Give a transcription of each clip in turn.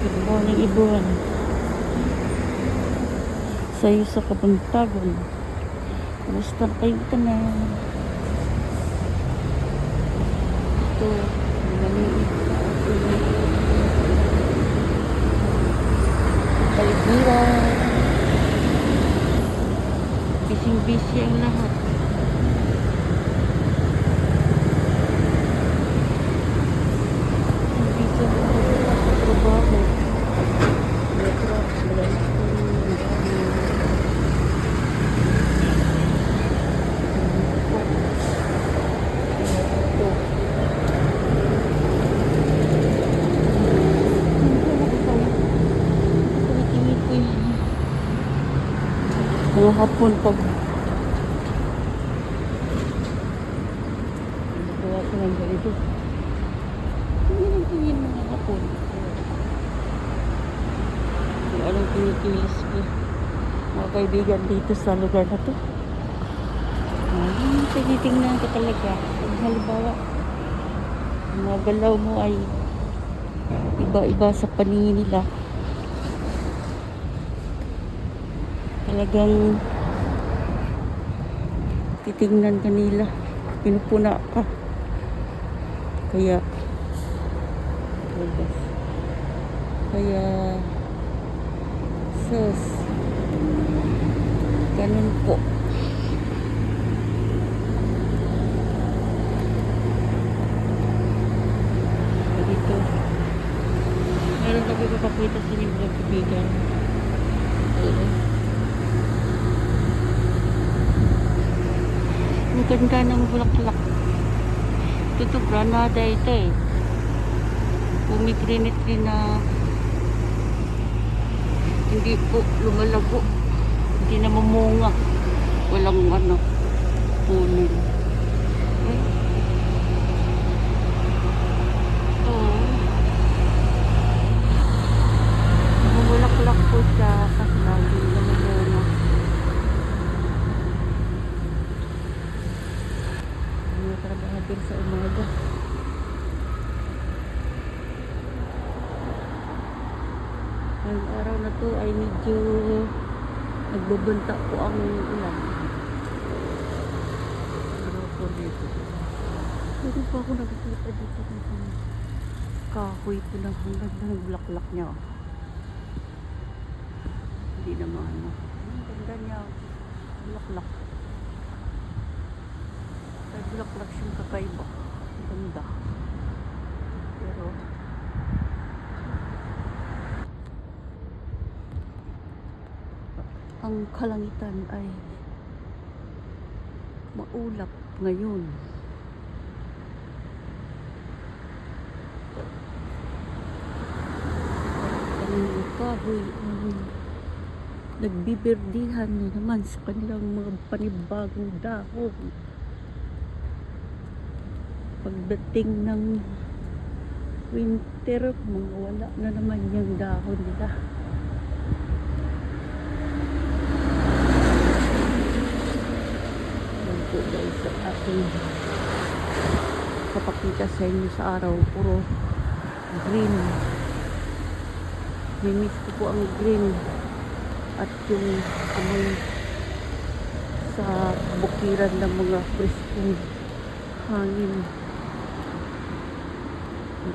Good morning, everyone. Sayo sa Kabuntagon. Kumusta na kayo tanan? Ito, maliit na ating paligiran. Bising-busy ang lahat. Bising-busy ang lahat sa trabaho. Metro, malamit ko yung mga hapon pag nagawa ko ng ganito, tingin mga hapon kung anong tinikilis ko mga kaibigan dito sa lugar na to. Tinitingnan ka talaga kung halimbawa mga galaw mo ay iba-iba sa paningin nila. Talagang titingnan ka nila, pinupuna ka. Kaya sus, ganun po. Dito meron kami papakita sa inyo mga kaibigan. Ang ganda ng bulaklak. Ito granada ito eh. Pumikrinit na hindi po lumalago. Hindi na mamunga. Walang puno. Okay. Ito. Bulaklak po siya kasi lagi na mamunga. Trabaho din sa umaga. Ang araw na to ay medyo nagbabanta po ang ulan. Araw po dito. Meron pa ako nakikita dito ng kahoy po ng hanggang ng bulaklak niya. Hindi naman ang ganda niya. Bulaklak. Bulaklak siyang kakaiba. Ganda. Pero ang kalangitan ay maulap ngayon. Ang kahoy ay nagbibirdihan na naman sa kanilang mga panibagong dahon. Pagdating ng winter, mga wala na naman yung dahon nila. Yan po guys sa ating kapakita sa inyo sa araw. Puro green. Mimiss ko po ang green at yung amoy sa bukiran ng mga pristine hangin.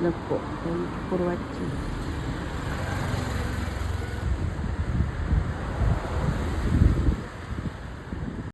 Love po. Thank you for watching.